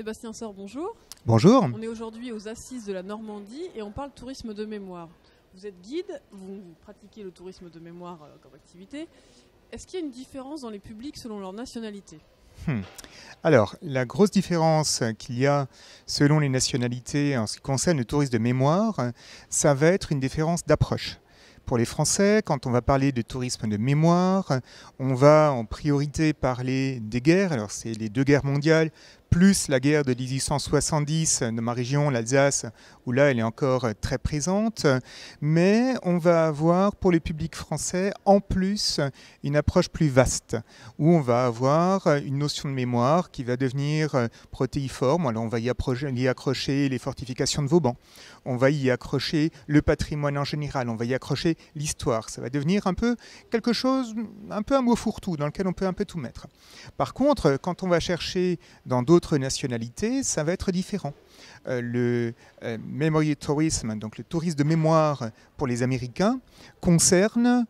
Sébastien Sor, bonjour. Bonjour. On est aujourd'hui aux Assises de la Normandie et on parle tourisme de mémoire. Vous êtes guide, vous pratiquez le tourisme de mémoire comme activité. Est-ce qu'il y a une différence dans les publics selon leur nationalité ? Alors, la grosse différence qu'il y a selon les nationalités en ce qui concerne le tourisme de mémoire, ça va être une différence d'approche. Pour les Français, quand on va parler de tourisme de mémoire, on va en priorité parler des guerres. Alors, c'est les deux guerres mondiales, plus la guerre de 1870 de ma région, l'Alsace, où là, elle est encore très présente. Mais on va avoir, pour le public français, en plus, une approche plus vaste, où on va avoir une notion de mémoire qui va devenir protéiforme. Alors, on va y accrocher les fortifications de Vauban. On va y accrocher le patrimoine en général. On va y accrocher l'histoire. Ça va devenir un peu quelque chose, un peu un mot fourre-tout, dans lequel on peut un peu tout mettre. Par contre, quand on va chercher dans d'autres nationalités, ça va être différent. Le memory tourism, donc le tourisme de mémoire pour les Américains, concerne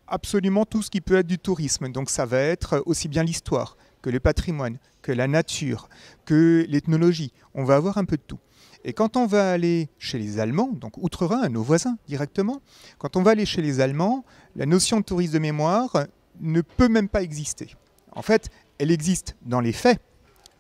absolument tout ce qui peut être du tourisme. Donc ça va être aussi bien l'histoire que le patrimoine, que la nature, que l'ethnologie. On va avoir un peu de tout. Et quand on va aller chez les Allemands, donc outre-Rhin, nos voisins directement, quand on va aller chez les Allemands, la notion de tourisme de mémoire ne peut même pas exister. En fait, elle existe dans les faits,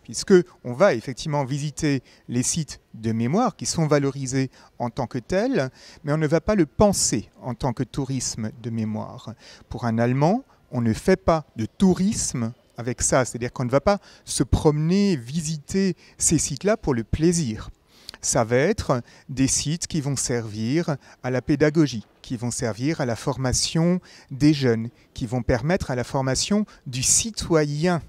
puisqu'on va effectivement visiter les sites de mémoire qui sont valorisés en tant que tels, mais on ne va pas le penser en tant que tourisme de mémoire. Pour un Allemand, on ne fait pas de tourisme avec ça, c'est-à-dire qu'on ne va pas se promener, visiter ces sites-là pour le plaisir. Ça va être des sites qui vont servir à la pédagogie, qui vont servir à la formation des jeunes, qui vont permettre à la formation du citoyen,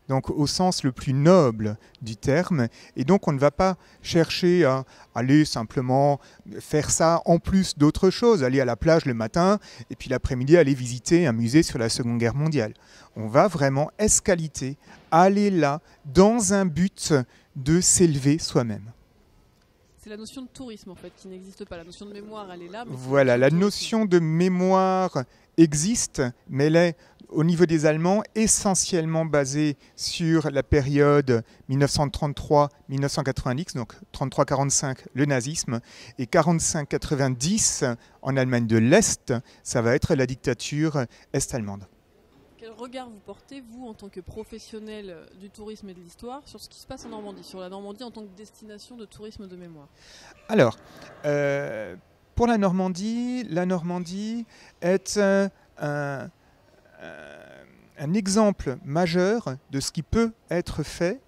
donc au sens le plus noble du terme. Et donc on ne va pas chercher à aller simplement faire ça en plus d'autres choses, aller à la plage le matin et puis l'après-midi aller visiter un musée sur la Seconde Guerre mondiale. On va vraiment escaliter, aller là dans un but de s'élever soi-même. C'est la notion de tourisme en fait qui n'existe pas. La notion de mémoire, elle est là. Mais voilà, la notion de mémoire existe, mais elle est au niveau des Allemands essentiellement basée sur la période 1933-1990, donc 33-45 le nazisme, et 45-90 en Allemagne de l'Est, ça va être la dictature est-allemande. Quel regard vous portez, vous, en tant que professionnel du tourisme et de l'histoire, sur ce qui se passe en Normandie, sur la Normandie en tant que destination de tourisme de mémoire ? Alors, pour la Normandie est un exemple majeur de ce qui peut être fait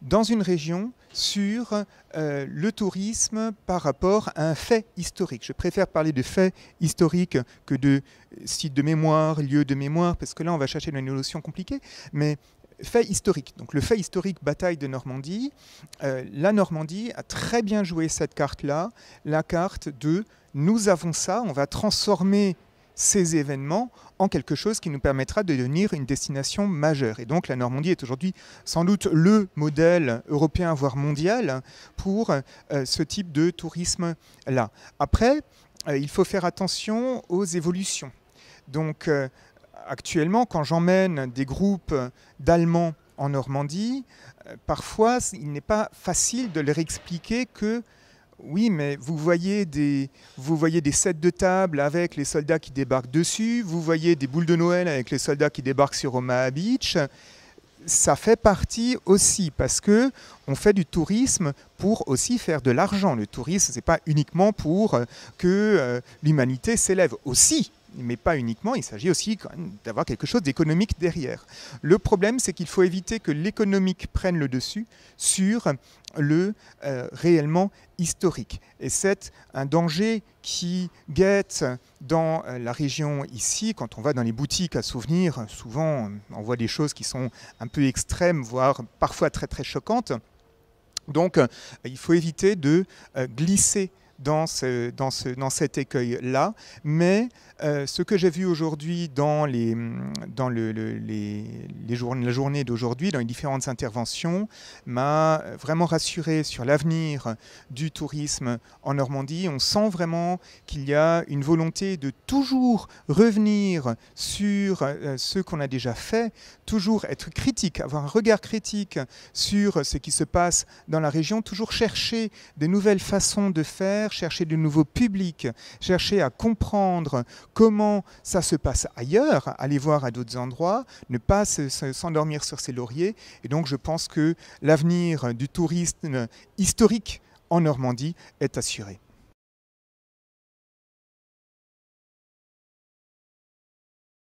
dans une région sur le tourisme par rapport à un fait historique. Je préfère parler de fait historique que de sites de mémoire, lieux de mémoire, parce que là on va chercher une notion compliquée, mais fait historique. Donc le fait historique bataille de Normandie, la Normandie a très bien joué cette carte-là, la carte de nous avons ça, on va transformer ces événements en quelque chose qui nous permettra de devenir une destination majeure. Et donc la Normandie est aujourd'hui sans doute le modèle européen, voire mondial, pour ce type de tourisme-là. Après, il faut faire attention aux évolutions. Donc actuellement, quand j'emmène des groupes d'Allemands en Normandie, parfois il n'est pas facile de leur expliquer que oui, mais vous voyez des sets de table avec les soldats qui débarquent dessus, vous voyez des boules de Noël avec les soldats qui débarquent sur Omaha Beach. Ça fait partie aussi parce que on fait du tourisme pour aussi faire de l'argent. Le tourisme, ce n'est pas uniquement pour que l'humanité s'élève aussi. Mais pas uniquement, il s'agit aussi quand même d'avoir quelque chose d'économique derrière. Le problème, c'est qu'il faut éviter que l'économique prenne le dessus sur le réellement historique. Et c'est un danger qui guette dans la région ici. Quand on va dans les boutiques à souvenirs, souvent on voit des choses qui sont un peu extrêmes, voire parfois très très choquantes. Donc il faut éviter de glisser dans cet écueil-là, mais ce que j'ai vu aujourd'hui dans la journée d'aujourd'hui, dans les différentes interventions, m'a vraiment rassuré sur l'avenir du tourisme en Normandie. On sent vraiment qu'il y a une volonté de toujours revenir sur ce qu'on a déjà fait, toujours être critique, avoir un regard critique sur ce qui se passe dans la région, toujours chercher de nouvelles façons de faire, chercher de nouveaux publics, chercher à comprendre comment ça se passe ailleurs, aller voir à d'autres endroits, ne pas s'endormir sur ses lauriers. Et donc je pense que l'avenir du tourisme historique en Normandie est assuré.